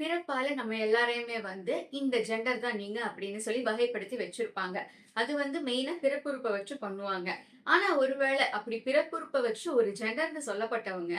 பிறப்பால நம்ம எல்லாரையுமே வந்து இந்த ஜெண்டர் தான் நீங்க அப்படின்னு சொல்லி வகைப்படுத்தி வச்சிருப்பாங்க. அது வந்து மெயினா பிறப்புறுப்ப வச்சு பண்ணுவாங்க. ஆனா ஒருவேளை அப்படி பிறப்புறுப்ப வச்சு ஒரு ஜெண்டர்ன்னு சொல்லப்பட்டவங்க,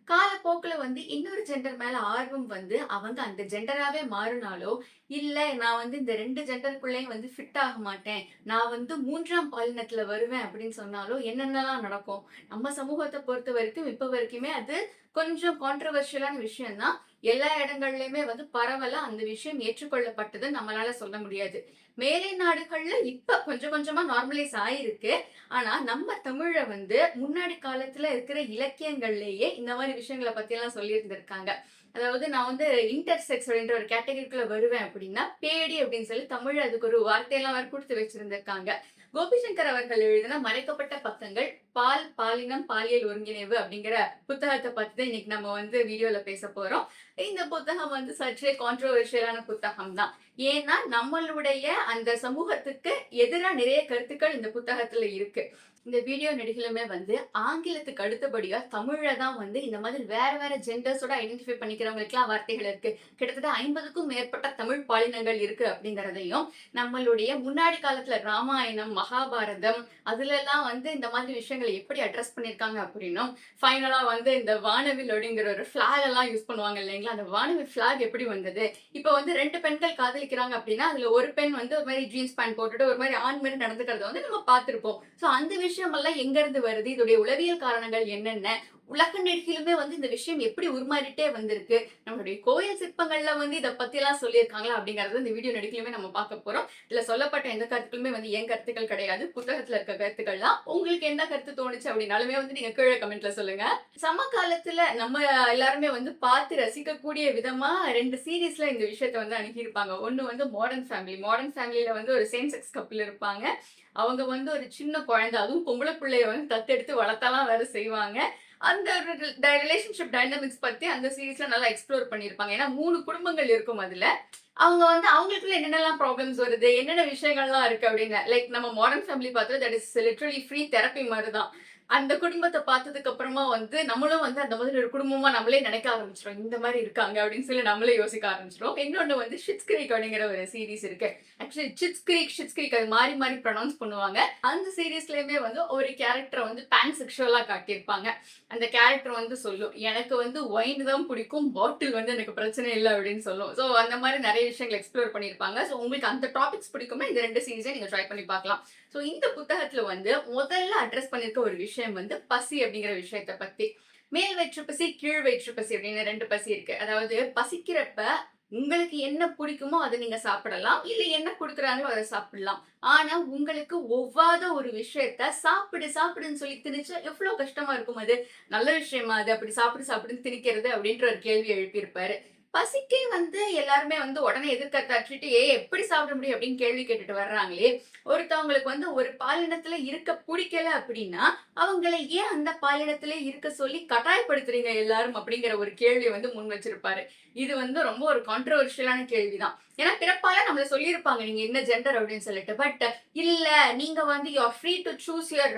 காலப்போக்குல வந்து இன்னொரு ஜெண்டர் மேல ஆர்வம் வந்து அவங்க அந்த ஜெண்டராவே மாறுனாலோ, இல்ல நான் வந்து இந்த 2 ஜெண்டருக்குள்ளேயும் வந்து ஃபிட் ஆக மாட்டேன். நான் வந்து 3ஆம் பாலினத்துல வருவேன் அப்படின்னு சொன்னாலோ, என்னென்னலாம் நடக்கும்? நம்ம சமூகத்த பொறுத்தவரைக்கும் இப்ப வரைக்குமே அது கொஞ்சம் கான்ட்ரோவர்ஷியலான விஷயம் தான். எல்லா இடங்கள்லயுமே வந்து பரவலா அந்த விஷயம் ஏற்றுக்கொள்ளப்பட்டதுன்னு நம்மளால சொல்ல முடியாது. மேலை நாடுகள்ல இப்ப கொஞ்சம் கொஞ்சமா நார்மலைஸ் ஆயிருக்கு. ஆனா நம்ம தமிழ்ல வந்து முன்னாடி காலத்துல இருக்கிற இலக்கியங்கள்லயே இந்த மாரி விஷயங்கள பத்தியெல்லாம் சொல்லியிருந்திருக்காங்க. அதாவது நான் வந்து இன்டர்செக்ஸ் அப்படின்ற ஒரு கேட்டகரிக்குள்ள வருவேன் அப்படின்னா, பேடி அப்படின்னு சொல்லி தமிழ்ல அதுக்கு ஒரு வார்த்தையெல்லாம் வேற குடுத்து வச்சிருந்திருக்காங்க. கோபி சங்கர் அவர்கள் எழுதின மறைக்கப்பட்ட பக்கங்கள், பால், பாலினம், பாலியல் ஒருங்கிணைவு அப்படிங்கிற புத்தகத்த பத்தி தான் இன்னைக்கு நம்ம வந்து வீடியோல பேசப் போறோம். இந்த புத்தகம் வந்து சற்றே கான்ட்ரோவர்ஷியலான புத்தகம் தான். ஏன்னா, நம்மளுடைய அந்த சமூகத்துக்கு எதிரா நிறைய கருத்துக்கள் இந்த புத்தகத்துல இருக்கு. இந்த வீடியோ நெடுகிலுமே வந்து ஆங்கிலத்துக்கு அடுத்தபடியா தமிழ்ல தான் வந்து இந்த மாதிரி வேற வேற ஜெண்டர்ஸோட ஐடென்டிஃபை பண்ணிக்கிறவங்களுக்குலாம் வார்த்தைகள் இருக்கு. கிட்டத்தட்ட 50க்கும் மேற்பட்ட தமிழ் பாலினங்கள் இருக்கு அப்படிங்கிறதையும், நம்மளுடைய முன்னாடி காலத்துல ராமாயணம், மகாபாரதம் அதுலலாம் வந்து இந்த மாதிரி விஷயங்கள எப்படி அட்ரஸ் பண்ணியிருக்காங்க அப்படின்னும், ஃபைனலா வந்து இந்த வானவில் அப்படிங்கிற ஒரு ஃபிளாக் எல்லாம் யூஸ் பண்ணுவாங்க இல்லைங்களா? அந்த வானவில் ஃபிளாக் எப்படி வந்தது? இப்ப வந்து 2 பெண்கள் காதலிக்கிறாங்க அப்படின்னா, அதுல ஒரு பெண் வந்து ஒரு மாரி ஜீன்ஸ் பேண்ட் போட்டுட்டு ஒரு மாரி ஆண் மாரி நடந்துக்கிறத வந்து நம்ம பார்த்திருப்போம். சோ அந்த விஷயமெல்லாம் எங்கருந்து வருது? இதோடைய உளவியல் காரணங்கள் என்னென்ன? உலக நெடுகிலுமே வந்து இந்த விஷயம் எப்படி உருமாறிட்டே வந்திருக்கு? நம்மளுடைய கோயில் சிற்பங்கள்ல வந்து இத பத்திலாம் சொல்லியிருக்காங்களா? அப்படிங்கிறத இந்த வீடியோ நெடுகிலுமே நம்ம பார்க்க போறோம். இதுல சொல்லப்பட்ட எந்த கருத்துக்களுமே வந்து என் கருத்துக்கள் கிடையாது. புத்தகத்துல இருக்க கருத்துக்கள் தான். உங்களுக்கு என்ன கருத்து தோணுச்சு அப்படின்னாலுமே வந்து நீங்க கீழ கமெண்ட்ல சொல்லுங்க. சமகாலத்துல நம்ம எல்லாருமே வந்து பார்த்து ரசிக்கக்கூடிய விதமா 2 சீரிஸ்ல இந்த விஷயத்த வந்து அணுகியிருப்பாங்க. ஒண்ணு வந்து மாடர்ன் ஃபேமிலி. மாடர்ன் ஃபேமிலில வந்து ஒரு சேம் செக்ஸ் கப்புள் இருப்பாங்க. அவங்க வந்து ஒரு சின்ன குழந்தை, அதுவும் பொம்பள புள்ளைய வந்து தத்தெடுத்து வளர்த்தலாம் வேற செய்வாங்க. அந்த ரிலேஷன்ஷிப் டைனமிக்ஸ் பத்தி அந்த சீரிஸ்ல நல்லா எக்ஸ்ப்ளோர் பண்ணியிருப்பாங்க. ஏன்னா 3 குடும்பங்கள் இருக்கும் அதுல. அவங்க வந்து அவங்களுக்குள்ள என்னென்னலாம் ப்ராப்ளம்ஸ் வருது, என்னென்ன விஷயங்கள்லாம் இருக்கு அப்படின்னு. லைக் நம்ம மாடர்ன் ஃபேமிலி பார்த்தா that is literally free therapy மாரி தான். அந்த குடும்பத்த பார்த்ததுக்கு அப்புறமா வந்து நம்மளும் வந்து அந்த மாதிரி ஒரு குடும்பமா நம்மளே நினைக்க ஆரம்பிச்சுருவோம். இந்த மாரி இருக்காங்க அப்படின்னு சொல்லி நம்மளே யோசிக்க ஆரம்பிச்சுருவோம். இன்னொன்னு வந்து ஷிட்ஸ் கிரீக் அப்படிங்கிற ஒரு சீரிஸ் இருக்கு. ஆக்சுவலி ஷிட்ஸ் கிரீக் அது மாறி மாறி ப்ரொனவுன்ஸ் பண்ணுவாங்க. அந்த சீரிஸ்லயுமே வந்து ஒரு கேரக்டர வந்து பான் செக்சுவலா காட்டியிருப்பாங்க. அந்த கேரக்டர் வந்து சொல்லும். எனக்கு வந்து ஒயின் தான் பிடிக்கும். பாட்டில் வந்து எனக்கு பிரச்சனை இல்ல அப்படின்னு சொல்லும். ஸோ அந்த மாரி நெறைய விஷயங்கள் எக்ஸ்ப்ளோர் பண்ணியிருப்பாங்க. ஸோ உங்களுக்கு அந்த டாபிக்ஸ் பிடிக்கும்னா இந்த 2 சீரிஸையும் நீங்க ட்ரை பண்ணி பார்க்கலாம். ஸோ இந்த புத்தகத்துல வந்து முதல்ல அட்ரஸ் பண்ணியிருக்க ஒரு விஷயம் வந்து பசி அப்படிங்கிற விஷயத்த பத்தி. மேல் வயிற்று பசி, கீழ் வயிற்று பசி அப்படின்னு 2 பசி இருக்கு. அதாவது பசிக்கிறப்ப உங்களுக்கு என்ன பிடிக்குமோ அத நீங்க சாப்பிடலாம். இல்ல என்ன குடுக்குறாங்களோ அத சாப்பிடலாம். ஆனா உங்களுக்கு ஒவ்வாத ஒரு விஷயத்த சாப்பிடு சாப்பிடுன்னு சொல்லி திணிச்சா எவ்ளோ கஷ்டமா இருக்கும் அது. நல்ல விஷயமா அது? அப்படி சாப்பிடு சாப்பிடுன்னு திணிக்கிறது அப்படின்ற ஒரு கேள்வி எழுப்பியிருப்பாரு. பசிக்கே வந்து எல்லாருமே வந்து உடனே எதிர்கருத்தாற்றிட்டு, "ஏய் எப்படி சாப்பிட முடியும்?" அப்படின்னு கேள்வி கேட்டுட்டு வர்றாங்களே. ஒருத்தவங்களுக்கு வந்து ஒரு பாலினத்துல இருக்க புடிக்கல அப்படின்னா, அவங்கள ஏன் அந்த பாலினத்திலே இருக்க சொல்லி கட்டாயப்படுத்துறீங்க எல்லாரும்? அப்படிங்கிற ஒரு கேள்விய வந்து முன் வச்சிருப்பாரு. இது வந்து ரொம்ப ஒரு கான்ட்ரோவர்ஷியலான கேள்வி தான். ஏன்னா பிறப்பால நம்மள சொல்லியிருப்பாங்க, நீங்க என்ன ஜெண்டர் அப்படின்னு சொல்லிட்டு. பட் இல்ல, நீங்க வந்து you are free to choose your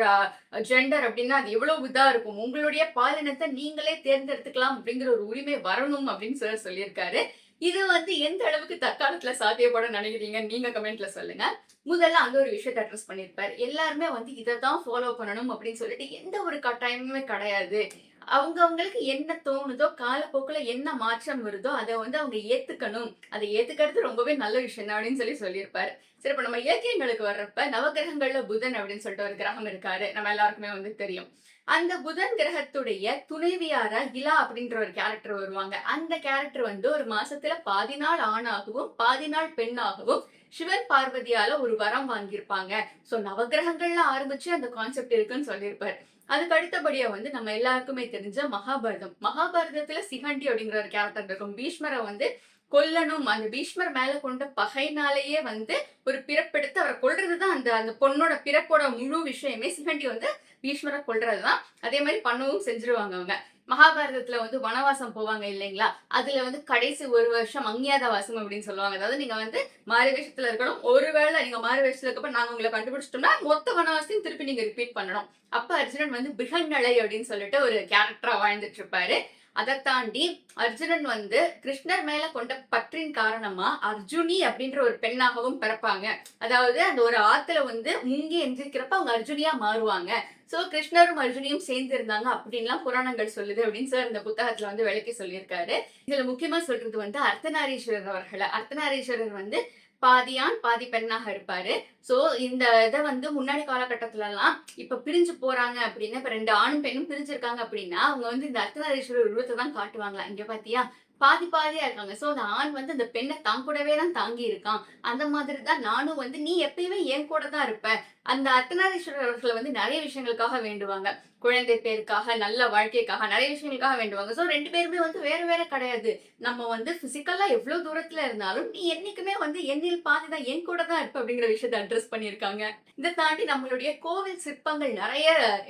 gender அப்படின்னா அது எவ்வளவு இதா இருக்கும். உங்களுடைய பாலினத்த நீங்களே தேர்ந்தெடுத்துக்கலாம் அப்படிங்கிற ஒரு உரிமை வரணும் அப்படின்னு சார் சொல்லியிருக்காரு. இது வந்து எந்த அளவுக்கு தற்காலத்துல சாத்தியப்படும்னு நினைக்கிறீங்க? நீங்க கமெண்ட்ல சொல்லுங்க. முதல்ல அந்த ஒரு விஷயத்த அட்ரஸ் பண்ணியிருப்பாரு. எல்லாருமே வந்து இத தான் ஃபாலோ பண்ணணும் அப்படின்னு சொல்லிட்டு எந்த ஒரு கட்டாயமுமே கிடையாது. அவங்கவங்களுக்கு என்ன தோணுதோ, காலப்போக்குல என்ன மாற்றம் வருதோ, அத வந்து அவங்க ஏத்துக்கணும். அத ஏத்துக்கிறது ரொம்பவே நல்ல விஷயம் தான் அப்படின்னு சொல்லி சொல்லியிருப்பாரு. சரி, இப்ப நம்ம இலக்கியங்களுக்கு வர்றப்ப நவகிரகங்கள்ல புதன் அப்படின்னு சொல்லிட்டு ஒரு கிரகம் இருக்காரு. நம்ம எல்லாருக்குமே வந்து தெரியும். அந்த புதன் கிரகத்துடைய துணைவியாரா இலா அப்படின்ற ஒரு கேரக்டர் வருவாங்க. அந்த கேரக்டர் வந்து ஒரு மாசத்துல பாதி நாள் ஆணாகவும், பாதி நாள் பெண்ணாகவும் சிவன் பார்வதியால ஒரு வரம் வாங்கியிருப்பாங்க. சோ நவகிரகங்கள்ல ஆரம்பிச்சு அந்த கான்செப்ட் இருக்குன்னு சொல்லியிருப்பாரு. அதுக்கு அடுத்தபடியா வந்து நம்ம எல்லாருக்குமே தெரிஞ்ச மகாபாரதம். மகாபாரதத்துல சிகண்டி அப்படிங்கிற ஒரு கேரக்டர் இருக்கும். பீஷ்மர வந்து கொல்லணும். அந்த பீஷ்மர் மேல கொண்ட பகைனாலேயே வந்து ஒரு பிறப்பெடுத்து அவர கொல்றதுதான் அந்த அந்த பொண்ணோட பிறப்போட முழு விஷயமே. சிகண்டி வந்து பீஷ்மர கொல்றதுதான். அதே மாரி பண்ணவும் செஞ்சுருவாங்க அவங்க. மகாபாரதத்துல வந்து வனவாசம் போவாங்க இல்லைங்களா? அதுல வந்து கடைசி 1 வருஷம் அஞ்ஞாதவாசம் அப்படின்னு சொல்லுவாங்க. அதாவது நீங்க வந்து மாறு வேஷத்துல இருக்கணும். ஒருவேளை நீங்க மாறு வேஷத்துல இருக்கப்ப நாங்க உங்கள கண்டுபிடிச்சிட்டோம்னா, மொத்த வனவாசத்தையும் திருப்பி நீங்க ரிப்பீட் பண்ணணும். அப்ப அர்ஜுனன் வந்து பிருகன்னலை அப்படின்னு சொல்லிட்டு ஒரு கேரக்டரா வாழ்ந்துட்டு இருப்பாரு. அதை தாண்டி அர்ஜுனன் வந்து கிருஷ்ணர் மேல கொண்ட பற்றின் காரணமா அர்ஜுனி அப்படின்ற ஒரு பெண்ணாகவும் பிறப்பாங்க. அதாவது அந்த ஒரு ஆத்துல வந்து முங்கி எந்திரிக்கிறப்ப அவங்க அர்ஜுனியா மாறுவாங்க. சோ கிருஷ்ணரும் அர்ஜுனியும் சேர்ந்து இருந்தாங்க அப்படின்லாம் புராணங்கள் சொல்லுது அப்படின்னு சார் இந்த புத்தகத்துல வந்து விளக்கி சொல்லியிருக்காரு. இதுல முக்கியமா சொல்றது வந்து அர்த்தநாரீஸ்வரர் அவர்களை. அர்த்தநாரீஸ்வரர் வந்து பாதி ஆண் பாதி பெண்ணாக இருப்பாரு. சோ இந்த இதை வந்து முன்னாடி காலகட்டத்துல எல்லாம் இப்ப பிரிஞ்சு போறாங்க அப்படின்னா, இப்ப 2 ஆணும் பெண்ணும் பிரிஞ்சிருக்காங்க அப்படின்னா அவங்க வந்து இந்த அர்த்தநாரீஸ்வரர் உருவத்தை தான் காட்டுவாங்களா. இங்க பாத்தியா பாதி பாதியா இருக்காங்க. சோ அந்த ஆண் வந்து அந்த பெண்ணை தான் கூடவே தான் தாங்கி இருக்கான். அந்த மாதிரி தான் நானும் வந்து நீ எப்பயுமே என் கூட தான் இருப்ப. அந்த அர்த்தநாரீஸ்வரர் அவர்களை வந்து நிறைய விஷயங்களுக்காக வேண்டுவாங்க. குழந்தை பேருக்காக, நல்ல வாழ்க்கைக்காக, நிறைய விஷயங்களுக்காக வேண்டுவாங்க. சோ 2 பேருமே வந்து வேற வேற கிடையாது. நம்ம வந்து பிசிக்கலா எவ்வளவு தூரத்துல இருந்தாலும் நீ என்னைக்குமே வந்து என்னில் பாதிதான், என் கூட தான் இருப்ப அப்படிங்கிற விஷயத்தை அட்ரஸ் பண்ணியிருக்காங்க. இதை தாண்டி நம்மளுடைய கோவில் சிற்பங்கள் நிறைய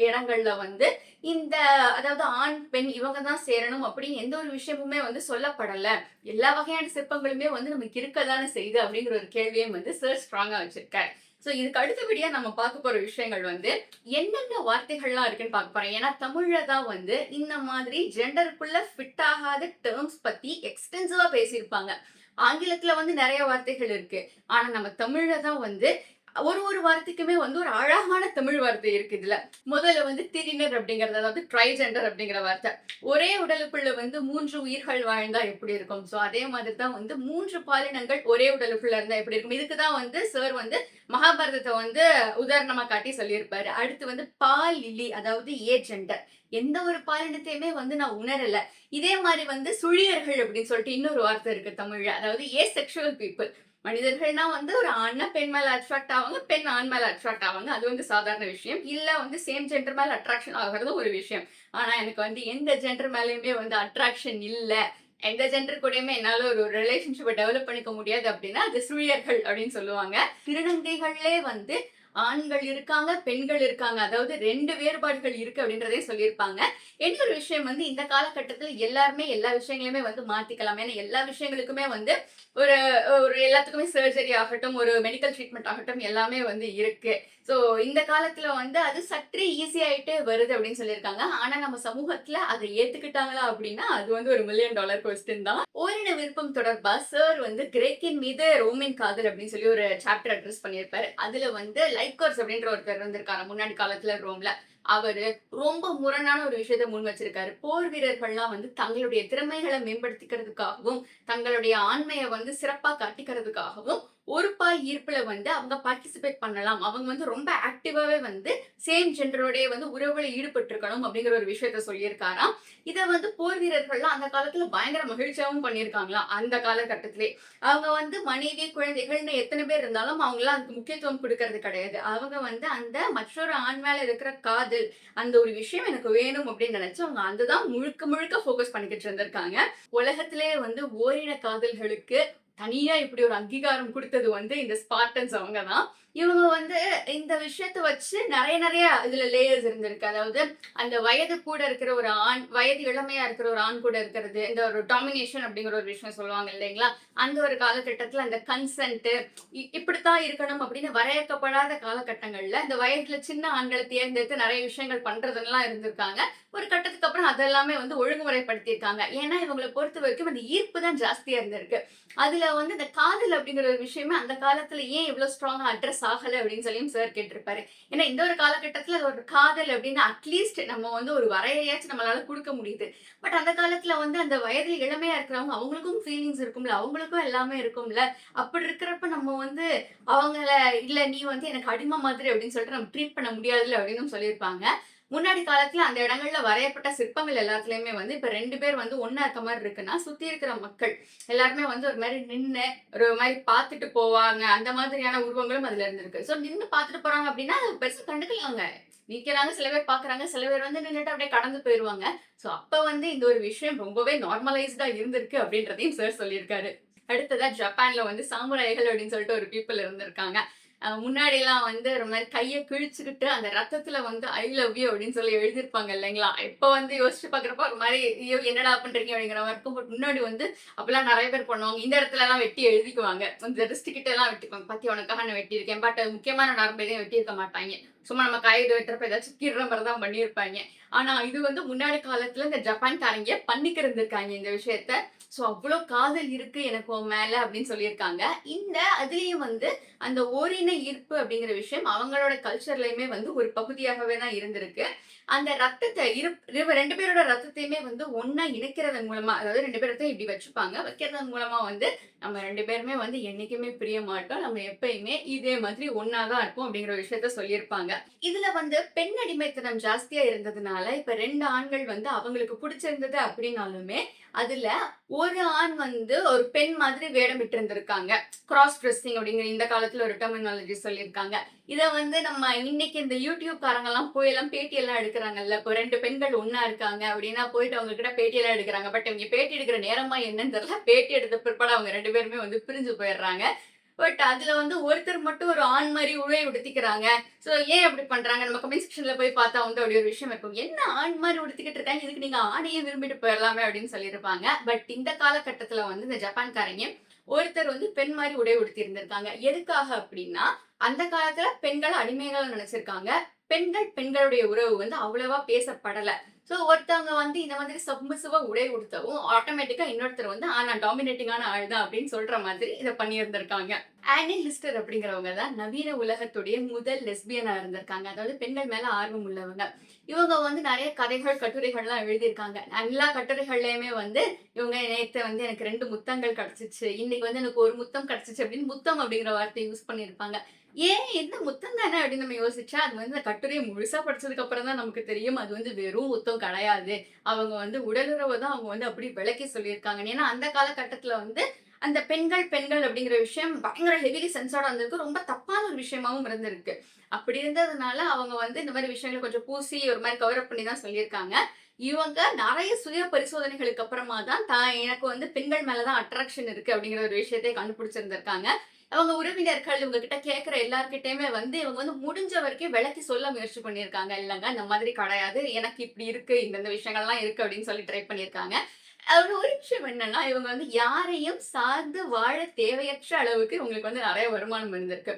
இடங்கள்ல வந்து இந்த அதாவது ஆண் பெண் இவங்க தான் சேரணும் அப்படின்னு எந்த ஒரு விஷயமுமே வந்து சொல்லப்படல. எல்லா வகையான சிற்பங்களுமே வந்து நமக்கு இருக்கதானே செய்யுது அப்படிங்கிற ஒரு கேள்வியும் வந்து சார் ஸ்ட்ராங்கா வச்சிருக்காரு. சோ இதுக்கு அடுத்தபடியா நம்ம பார்க்க போற விஷயங்கள் வந்து என்னென்ன வார்த்தைகள்லாம் இருக்குன்னு பார்க்க போறோம். ஏன்னா தமிழ்ல தான் வந்து இந்த மாதிரி ஜெண்டருக்குள்ள ஃபிட் ஆகாத டேர்ம்ஸ் பத்தி எக்ஸ்டென்சிவா பேசியிருப்பாங்க. ஆங்கிலத்துல வந்து நிறைய வார்த்தைகள் இருக்கு. ஆனா நம்ம தமிழ்ல தான் வந்து ஒரு வார்த்தைக்குமே வந்து ஒரு அழகான தமிழ் வார்த்தை இருக்கு இதுல. முதல்ல வந்து திரினர் அப்படிங்கிறது, அதாவது ட்ரைஜெண்டர் அப்படிங்கிற வார்த்தை. ஒரே உடலுக்குள்ள வந்து 3 உயிர்கள் வாழ்ந்தா எப்படி இருக்கும்? சோ அதே மாதிரி தான் வந்து 3 பாலினங்கள் ஒரே உடலுக்குள்ள இருந்தா எப்படி இருக்கும்? இதுக்குதான் வந்து சார் வந்து மகாபாரதத்தை வந்து உதாரணமா காட்டி சொல்லியிருப்பாரு. அடுத்து வந்து பாலிலி, அதாவது ஏ ஜெண்டர். எந்த ஒரு பாலினத்தையுமே வந்து நான் உணரல. இதே மாதிரி வந்து சுழியர்கள் அப்படின்னு சொல்லிட்டு இன்னொரு வார்த்தை இருக்கு தமிழ்ல. அதாவது ஏ செக்ஷுவல் பீப்புள். மனிதர்கள்னா வந்து ஒரு ஆண்னா பெண் மேல அட்ராக்ட் ஆவாங்க, பெண் ஆண் மேல அட்ராக்ட் ஆவாங்க. அது வந்து சாதாரண விஷயம். இல்ல வந்து சேம் ஜெண்டர் மேல அட்ராக்ஷன் ஆகிறது ஒரு விஷயம். ஆனா எனக்கு வந்து எந்த ஜெண்டர் மேலயுமே வந்து அட்ராக்ஷன் இல்ல. எந்த ஜெண்டர் கூடயுமே என்னால ஒரு ரிலேஷன்ஷிப்பை டெவலப் பண்ணிக்க முடியாது அப்படின்னா அது சுழியர்கள் அப்படின்னு சொல்லுவாங்க. திருநங்கைகள்லே வந்து ஆண்கள் இருக்காங்க, பெண்கள் இருக்காங்க. அதாவது 2 வேறுபாடுகள் இருக்கு அப்படின்றதையும் சொல்லியிருப்பாங்க. இன்னொரு விஷயம் வந்து இந்த காலகட்டத்துல எல்லாருமே எல்லா விஷயங்களையுமே வந்து மாத்திக்கலாம். ஏன்னா எல்லா விஷயங்களுக்குமே வந்து ஒரு ஒரு எல்லாத்துக்குமே சர்ஜரி ஆகட்டும், ஒரு மெடிக்கல் ட்ரீட்மெண்ட் ஆகட்டும் எல்லாமே வந்து இருக்கு. சோ இந்த காலத்துல வந்து அது சற்றே ஈஸி ஆயிட்டே வருது அப்படின்னு சொல்லியிருக்காங்க. ஆனா நம்ம சமூகத்துல அதை ஏத்துக்கிட்டாங்களா அப்படின்னா அது வந்து ஒரு $1,000,000 கொஸ்டின் தான். ஓரின விருப்பம் தொடர்பா சார் வந்து கிரேக்கின் மீது ரோமின் காதல் அப்படின்னு சொல்லி ஒரு சாப்டர் அட்ரஸ் பண்ணியிருப்பாரு. அதுல வந்து லைக்கர்ஸ் அப்படின்ற ஒருத்தர் இருந்திருக்காரு முன்னாடி காலத்துல ரோம்ல. அவரு ரொம்ப முரணான ஒரு விஷயத்த முன் வச்சிருக்காரு. போர் வீரர்கள்லாம் வந்து தங்களுடைய திறமைகளை மேம்படுத்திக்கிறதுக்காகவும் தங்களுடைய ஆண்மையை வந்து சிறப்பா காட்டிக்கிறதுக்காகவும் ஒரு பால் ஈர்ப்புல வந்து அவங்க பார்ட்டிசிபேட் பண்ணலாம். அவங்க வந்து ரொம்ப ஆக்டிவாவே வந்து சேம் ஜெண்டரோடய வந்து உறவுல ஈடுபட்டு இருக்கணும் அப்படிங்கிற ஒரு விஷயத்த சொல்லியிருக்காராம். இதை வந்து போர் வீரர்கள்லாம் அந்த காலத்துல பயங்கர மகிழ்ச்சியாவும் பண்ணியிருக்காங்களாம். அந்த காலகட்டத்திலே அவங்க வந்து மனைவி குழந்தைகள்னு எத்தனை பேர் இருந்தாலும் அவங்களாம் அதுக்கு முக்கியத்துவம் கொடுக்கறது கிடையாது. அவங்க வந்து அந்த மற்றொரு ஆண் மேல இருக்கிற காதல், அந்த ஒரு விஷயம் எனக்கு வேணும் அப்படின்னு நினைச்சு அவங்க அதுதான் முழுக்க முழுக்க போக்கஸ் பண்ணிக்கிட்டு இருந்திருக்காங்க. உலகத்திலே வந்து ஓரின காதல்களுக்கு தனியா இப்படி ஒரு அங்கீகாரம் கொடுத்தது வந்து இந்த ஸ்பார்டன்ஸ் அவங்கதான். இவங்க வந்து இந்த விஷயத்த வச்சு நிறைய இதுல லேயர்ஸ் இருந்திருக்கு. அதாவது அந்த வயது கூட இருக்கிற ஒரு ஆண், வயது இளமையா இருக்கிற ஒரு ஆண் கூட இருக்கிறது, இந்த ஒரு டாமினேஷன் அப்படிங்கிற ஒரு விஷயம் சொல்லுவாங்க இல்லைங்களா? அந்த ஒரு காலகட்டத்துல அந்த கன்சென்ட் இப்படித்தான் இருக்கணும் அப்படின்னு வரையறுக்கப்படாத காலகட்டங்கள்ல இந்த வயதுல சின்ன ஆண்களை தேர்ந்தெடுத்து நிறைய விஷயங்கள் பண்றதுலாம் இருந்திருக்காங்க. ஒரு கட்டத்துக்கு அப்புறம் அதெல்லாமே வந்து ஒழுங்குமுறைப்படுத்தியிருக்காங்க. ஏன்னா இவங்களை பொறுத்த வரைக்கும் அந்த ஈர்ப்பு தான் ஜாஸ்தியா இருந்திருக்கு. அதுல வந்து இந்த காதல் அப்படிங்கிற ஒரு விஷயமே அந்த காலத்துல ஏன் இவ்வளவு ஸ்ட்ராங்கா அட்ரஸ் ஆகல அப்படின்னு சொல்லியும் சார் கேட்டிருப்பாரு. ஏன்னா இந்த ஒரு காலகட்டத்துல ஒரு காதல் அப்படின்னு அட்லீஸ்ட் நம்ம வந்து ஒரு வரையறையாச்சும் நம்மளால கொடுக்க முடியுது. பட் அந்த காலத்துல வந்து அந்த வயதில் இளமையா இருக்கிறவங்க அவங்களுக்கும் ஃபீலிங்ஸ் இருக்கும்ல, அவங்களுக்கும் எல்லாமே இருக்கும்ல. அப்படி இருக்கிறப்ப நம்ம வந்து அவங்கள இல்ல நீ வந்து எனக்கு அடிமை மாதிரி அப்படின்னு சொல்லிட்டு நம்ம ட்ரீட் பண்ண முடியாதுல்ல அப்படின்னு சொல்லியிருப்பாங்க. முன்னாடி காலத்துல அந்த இடங்கள்ல வரையப்பட்ட சிற்பங்கள் எல்லாத்துலயுமே வந்து இப்ப 2 பேர் வந்து ஒண்ணா இருக்க மாதிரி இருக்குன்னா சுத்தி இருக்கிற மக்கள் எல்லாருமே வந்து ஒரு மாதிரி நின்னு ஒரு மாதிரி பார்த்துட்டு போவாங்க. அந்த மாதிரியான உருவங்களும் அதுல இருந்திருக்கு. சோ நின்னு பார்த்துட்டு போறாங்க அப்படின்னா அது பெருசா கண்டுக்கலாங்க. நிக்கிறாங்க, சில பேர் பாக்குறாங்க, சில பேர் வந்து நின்னுட்டு அப்படியே கடந்து போயிருவாங்க. சோ அப்ப வந்து இந்த ஒரு விஷயம் ரொம்பவே நார்மலைஸ்டா இருந்திருக்கு அப்படின்றதையும் சார் சொல்லியிருக்காரு. அடுத்ததா ஜப்பான்ல வந்து சாமுராய்கள் அப்படின்னு சொல்லிட்டு ஒரு பீப்புள் இருந்திருக்காங்க. முன்னாடி எல்லாம் வந்து ஒரு மாதிரி கையை கிழிச்சுக்கிட்டு அந்த ரத்தத்துல வந்து ஐ லவ் யூ அப்படின்னு சொல்லி எழுதியிருப்பாங்க இல்லைங்களா? இப்ப வந்து யோசிச்சு பாக்குறப்ப ஒரு மாதிரி ஐயோ என்னடா பண்றீங்க அப்படிங்கிற மாதிரி இருக்கும். பட் முன்னாடி வந்து அப்பெல்லாம் நிறைய பேர் பண்ணுவாங்க. இந்த இடத்துல எல்லாம் வெட்டி எழுதிக்குவாங்க. இந்த ரிஸ்ட் கிட்ட எல்லாம் வெட்டிக்குவாங்க. பத்தி உனக்காக நான் வெட்டியிருக்கேன். பட் முக்கியமான நரம்பு எதையும் வெட்டியிருக்க மாட்டாங்க. சும்மா நம்ம காய்கறி வெட்டுறப்ப ஏதாச்சும் கீறுற மாதிரி தான் பண்ணியிருப்பாங்க. ஆனா இது வந்து முன்னாடி காலத்துல இந்த ஜப்பான்காரங்க பண்ணிக்கிருந்திருக்காங்க இந்த விஷயத்த. ஸோ அவ்ளோ காதல் இருக்கு எனக்கு உன் மேல அப்படின்னு சொல்லியிருக்காங்க. அதுலயும் வந்து அந்த ஓரின ஈர்ப்பு அப்படிங்கிற விஷயம் அவங்களோட கல்ச்சர்லயுமே வந்து ஒரு பகுதியாகவே தான் இருந்திருக்கு. அந்த ரத்தத்த 2 பேரோட ரத்தத்தையுமே வந்து ஒண்ணா இணைக்கிறதன் மூலமா, அதாவது 2 பேர் ரத்தம் இப்படி வச்சுப்பாங்க. வைக்கிறதன் மூலமா வந்து நம்ம 2 பேருமே வந்து என்னைக்குமே பிரிய மாட்டோம். நம்ம எப்பயுமே இதே மாதிரி ஒண்ணா தான் இருப்போம் அப்படிங்கிற ஒரு விஷயத்த சொல்லியிருப்பாங்க. இதுல வந்து பெண் அடிமைத்தனம் ஜாஸ்தியா இருந்ததுனால, இப்ப 2 ஆண்கள் வந்து அவங்களுக்கு பிடிச்சிருந்தது அப்படின்னாலுமே, அதுல ஒரு ஆண் வந்து ஒரு பெண் மாதிரி வேடமிட்டு இருந்திருக்காங்க. கிராஸ் ட்ரெஸ்ஸிங் அப்படிங்கிற இந்த காலத்துல ஒரு டெர்மினாலஜி சொல்லியிருக்காங்க. இத வந்து நம்ம இன்னைக்கு இந்த யூடியூப் காரங்கலாம் போய் எல்லாம் பேட்டி எல்லாம் எடுக்குறாங்கல்ல. இப்போ 2 பெண்கள் ஒண்ணா இருக்காங்க அப்படின்னா போயிட்டு அவங்க கிட்ட பேட்டி எல்லாம் எடுக்குறாங்க. பட் இவங்க பேட்டி எடுக்கிற நேரமா என்னன்னு தெரியல. பேட்டி எடுத்த பிற்பாடு அவங்க 2 பேருமே வந்து பிரிஞ்சு போயிடுறாங்க. பட் அதுல வந்து ஒருத்தர் மட்டும் ஒரு ஆண் மாரி உடை உடுத்திக்கிறாங்க. சோ ஏன் அப்படி பண்றாங்க? நம்ம கமெண்ட் செக்ஷன்ல போய் பார்த்தா வந்து அப்படி ஒரு விஷயம் இருக்கும். என்ன ஆண் மாரி உடுத்திக்கிட்டு இருக்காங்க. இதுக்கு நீங்க ஆணையே விரும்பிட்டு போயிரலாமே அப்படின்னு சொல்லியிருப்பாங்க. பட் இந்த காலகட்டத்துல வந்து இந்த ஜப்பான்காரங்க ஒருத்தர் வந்து பெண் மாரி உடை உடுத்தி இருந்திருக்காங்க. எதுக்காக அப்படின்னா, அந்த காலத்துல பெண்கள அடிமைகளா நினைச்சிருக்காங்க. பெண்களுடைய உறவு வந்து அவ்வளவா பேசப்படல. சோ ஒருத்தவங்க வந்து இந்த மாதிரி சப்மிசிவா உடை உடுத்தவும், ஆட்டோமேட்டிக்கா இன்னொருத்தர் வந்து நான் டாமினேட்டிங்கான ஆள் தான் அப்படின்னு சொல்ற மாதிரி இத பண்ணியிருந்திருக்காங்க. ஆனி லிஸ்டர் அப்படிங்கிறவங்க தான் நவீன உலகத்துடைய முதல் லெஸ்பியனா இருந்திருக்காங்க. அதாவது பெண்கள் மேல ஆர்வம் உள்ளவங்க. இவங்க வந்து நெறைய கதைகள், கட்டுரைகள்லாம் எழுதியிருக்காங்க. எல்லா கட்டுரைகள்லயுமே வந்து இவங்க நேத்து வந்து எனக்கு 2 முத்தங்கள் கிடைச்சுச்சு. இன்னைக்கு வந்து எனக்கு 1 முத்தம் கிடைச்சுச்சு அப்படின்னு முத்தம் அப்படிங்கிற வார்த்தைய யூஸ் பண்ணியிருப்பாங்க. ஏன் என்ன முத்தம் தானே அப்படின்னு நம்ம யோசிச்சா, அது வந்து அந்த கட்டுரைய முழுசா படிச்சதுக்கு அப்புறம் தான் நமக்கு தெரியும். அது வந்து வெறும் முத்தம் கிடையாது. அவங்க வந்து உடலுறவ தான் அவங்க வந்து அப்படி விளக்கி சொல்லியிருக்காங்க. ஏன்னா அந்த காலகட்டத்துல வந்து அந்த பெண்கள் அப்படிங்கிற விஷயம் பயங்கர ஹெவிலி சென்சார்டா இருந்திருக்கு. ரொம்ப தப்பான ஒரு விஷயமாவும் இருந்திருக்கு. அப்படி இருந்ததுனால அவங்க வந்து இந்த மாரி விஷயங்கள கொஞ்சம் பூசி ஒரு மாரி கவர் அப் பண்ணி தான் சொல்லியிருக்காங்க. இவங்க நெறைய சுய பரிசோதனைகளுக்கு அப்புறமா தான் எனக்கு வந்து பெண்கள் மேல தான் அட்ராக்ஷன் இருக்கு அப்படிங்கிற ஒரு விஷயத்தை கண்டுபிடிச்சிருந்திருக்காங்க. அவங்க உறவினர்கள் இவங்க கிட்ட கேட்கிற எல்லார்கிட்டயுமே வந்து இவங்க வந்து முடிஞ்ச வரைக்கும் விளக்கி சொல்ல முயற்சி பண்ணியிருக்காங்க. இல்லங்க இந்த மாதிரி கிடையாது. எனக்கு இப்படி இருக்கு. இந்தந்த விஷயங்கள்லாம் இருக்கு அப்படின்னு சொல்லி ட்ரை பண்ணியிருக்காங்க. அதுல ஒரு விஷயம் என்னன்னா, இவங்க வந்து யாரையும் சார்ந்து வாழ தேவையற்ற அளவுக்கு இவங்களுக்கு வந்து நெறைய வருமானம் இருந்திருக்கு.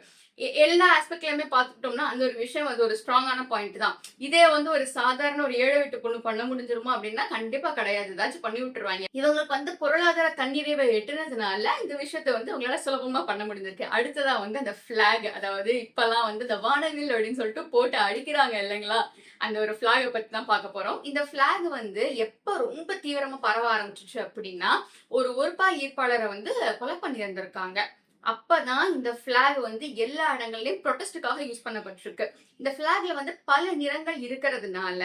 எல்லா ஆஸ்பெக்ட்லயுமே பார்த்துக்கிட்டோம்னா, அந்த ஒரு விஷயம் அது ஒரு ஸ்ட்ராங்கான பாயிண்ட் தான். இதே வந்து ஒரு சாதாரண ஒரு ஏழை வீட்டு பொண்ணு பண்ண முடிஞ்சிருமா அப்படின்னா, கண்டிப்பா கிடையாது. ஏதாச்சும் பண்ணி விட்டுருவாங்க. இவங்களுக்கு வந்து பொருளாதார தன்னிறைவை எட்டுனதுனால, இந்த விஷயத்த வந்து இவங்களால சுலபமா பண்ண முடிஞ்சிருக்கு. அடுத்ததா வந்து அந்த ஃபிளாக் அதாவது இப்பலாம் வந்து இந்த வானவில் அப்படின்னு சொல்லிட்டு போட்டு அடிக்கிறாங்க இல்லைங்களா? அந்த ஒரு ஃபிளாக பத்தி தான் பார்க்க போறோம். இந்த ஃபிளாக் வந்து எப்ப ரொம்ப தீவிரமா பரவ ஆரம்பிச்சுச்சு அப்படின்னா, ஒரு பாய் ஈர்ப்பாளர வந்து கொலை பண்ணியிருந்திருக்காங்க. அப்பதான் இந்த ஃபிளாக் வந்து எல்லா இடங்கள்லயும் புரொடெஸ்டுக்காக யூஸ் பண்ணப்பட்டிருக்கு. இந்த ஃபிளாக்ல வந்து பல நிறங்கள் இருக்கிறதுனால,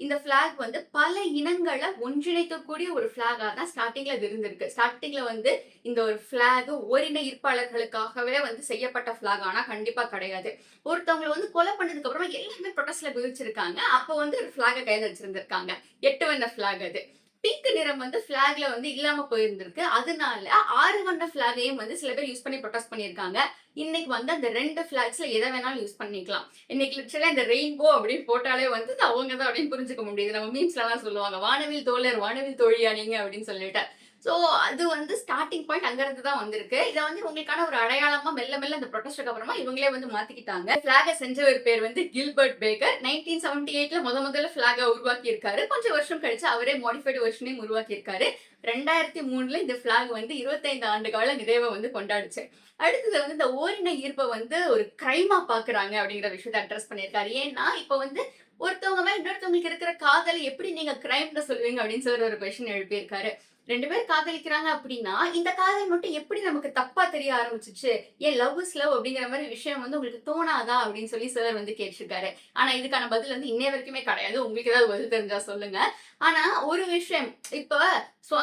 இந்த ஃபிளாக் வந்து பல இனங்கள ஒன்றிணைக்கக்கூடிய ஒரு ஃபிளாகா தான் ஸ்டார்ட்டிங்ல இது இருந்திருக்கு. ஸ்டார்ட்டிங்ல வந்து இந்த ஒரு ஃபிளாக் ஓரின ஈர்ப்பாளர்களுக்காகவே வந்து செய்யப்பட்ட ஃபிளாக் ஆனா கண்டிப்பா கிடையாது. ஒருத்தவங்கள வந்து கொலை பண்ணதுக்கு அப்புறமா எல்லாருமே புரொடெஸ்ட்ல குதிச்சிருக்காங்க. அப்போ வந்து ஒரு ஃபிளாக கையில வச்சிருந்திருக்காங்க. 8 வண்ண ஃபிளாக் அது. பிங்க் நிறம் வந்து ஃபிளாக்ல வந்து இல்லாம போயிருந்திருக்கு. அதனால 6 வண்ண ஃபிளாகையும் வந்து சில பேர் யூஸ் பண்ணி புரொடெஸ்ட் பண்ணியிருக்காங்க. இன்னைக்கு வந்து அந்த 2 ஃபிளாக்ஸ்ல எத வேணாலும் யூஸ் பண்ணிக்கலாம். இன்னைக்கு லிட்டரலா இந்த ரெயின்போ அப்படின்னு போட்டாலே வந்து இது அவங்க தான் அப்படின்னு புரிஞ்சுக்க முடியுது. நம்ம மீம்ஸ்லலாம் சொல்லுவாங்க. வானவில் தோழர், வானவில் தோழியா நீங்க அப்படின்னு சொல்லிட்டு. சோ அது வந்து ஸ்டார்ட்டிங் பாயிண்ட் அங்கிருந்து தான் வந்திருக்கு. இத வந்து உங்களுக்கான ஒரு அடையாளமா மெல்ல மெல்ல அந்த புரொடெஸ்ட்க்கு அப்புறமா இவங்களே வந்து மாத்திக்கிட்டாங்க. ஃபிளாக செஞ்சவர் பேர் வந்து கில்பர்ட் பேக்கர். 1978ல முதல்ல ஃபிளாக உருவாக்கி இருக்காரு. கொஞ்சம் வருஷம் கழிச்சு அவரே மாடிஃபைடு வெர்ஷனையும் உருவாக்கி இருக்காரு. 2003ல இந்த ஃபிளாக் வந்து 25 ஆண்டு கால நிறைவ வந்து கொண்டாடுச்சு. அடுத்தது வந்து இந்த ஓரின ஈர்ப்ப வந்து ஒரு கிரைமா பாக்குறாங்க அப்படிங்கிற விஷயத்த அட்ரஸ் பண்ணியிருக்காரு. ஏன்னா, இப்ப வந்து ஒருத்தவங்க மேல இன்னொருத்தவங்களுக்கு இருக்கிற காதல எப்படி நீங்க கிரைம்னு சொல்லுவீங்க அப்படின்னு சொல்லி ஒரு கொஸ்டின் எழுப்பியிருக்காரு. 2 பேர் காதலிக்கிறாங்க அப்படின்னா, இந்த காதல் மட்டும் எப்படி நமக்கு தப்பா தெரிய ஆரம்பிச்சுச்சு? ஏன் லவ் இஸ் லவ் அப்படிங்கிற மாரி விஷயம் வந்து உங்களுக்கு தோணாதா? அப்படின்னு சொல்லி சார் வந்து கேட்டிருக்காரு. ஆனா இதுக்கான பதில் வந்து இன்னைய வரைக்குமே கிடையாது. உங்களுக்கு ஏதாவது பதில் தெரிஞ்சா சொல்லுங்க. ஆனா ஒரு விஷயம், இப்ப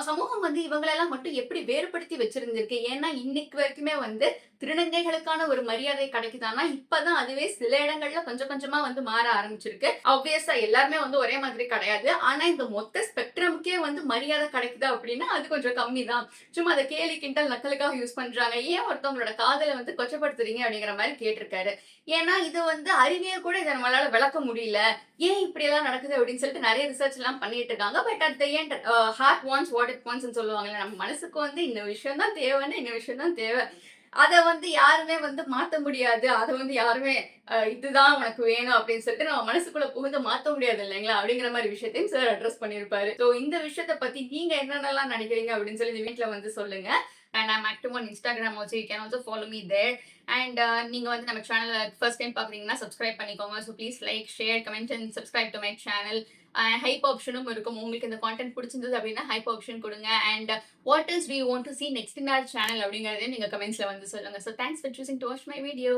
சமூகம் வந்து இவங்களெல்லாம் மட்டும் எப்படி வேறுபடுத்தி வச்சிருந்திருக்கு? ஏன்னா இன்னைக்கு வரைக்குமே வந்து திருநங்கைகளுக்கான ஒரு மரியாதை கிடைக்குதான்னா, இப்பதான் அதுவே சில இடங்கள்ல கொஞ்சம் கொஞ்சமா வந்து மாற ஆரம்பிச்சிருக்கு. ஆப்வியஸா எல்லாருமே வந்து ஒரே மாதிரி கிடையாது. ஆனா இந்த மொத்த ஸ்பெக்ட்ரமுக்கே வந்து மரியாதை கிடைக்குதா அப்படின்னா, அது கொஞ்சம் கம்மி தான். சும்மா அத கேலி, கிண்டல், நக்கலுக்காக யூஸ் பண்றாங்க. ஏன் ஒருத்தவங்களோட காதல வந்து கொச்சப்படுத்துறீங்க அப்படிங்கிற மாரி கேட்டிருக்காரு. ஏன்னா இது வந்து அறிவியல் கூட இத நம்மளால விளக்க முடியல. ஏன் இப்படியெல்லாம் நடக்குது அப்படின்னு சொல்லிட்டு நெறைய ரிசர்ச் எல்லாம் பண்ணிட்டு இருக்காங்க. But at the end heart wants what it வாண்ட்ஸ்ன்னு சொல்லுவாங்கல்ல. நம்ம மனசுக்கு வந்து இந்த விஷயம் தான் தேவைன்னா, இந்த விஷயம் தான் தேவை. அத வந்து யாருமே வந்து மாத்த முடியாது. அத வந்து யாருமே இதுதான் உனக்கு வேணும் அப்படின்னு சொல்லிட்டு நம்ம மனசுக்குள்ள புகுந்து மாத்த முடியாது இல்லைங்களா? அப்படிங்கிற மாரி விஷயத்தையும் சார் அட்ரஸ் பண்ணியிருப்பாரு. ஸோ இந்த விஷயத்த பத்தி நீங்க என்னென்னலாம் நினைக்கிறீங்க அப்படின்னு சொல்லி இந்த வீட்ல வந்து சொல்லுங்க. And I am active on Instagram also. You can also follow me there. And நீங்க வந்து நம்ம சேனல ஃபர்ஸ்ட் டைம் பார்க்குறீங்கன்னா சப்ஸ்கிரைப் பண்ணிக்கோங்க. So please like, share, comment and subscribe to my channel. Hype ஆப்ஷனும் இருக்கும். உங்களுக்கு இந்த கான்டென்ட் பிடிச்சிருந்தது அப்படின்னா ஹைப் ஆப்ஷன் குடுங்க. And what else do you want to see next in our channel அப்படிங்கிறதையும் நீங்க கமெண்ட்ஸ்ல வந்து சொல்லுங்க. So thanks for choosing to watch my video.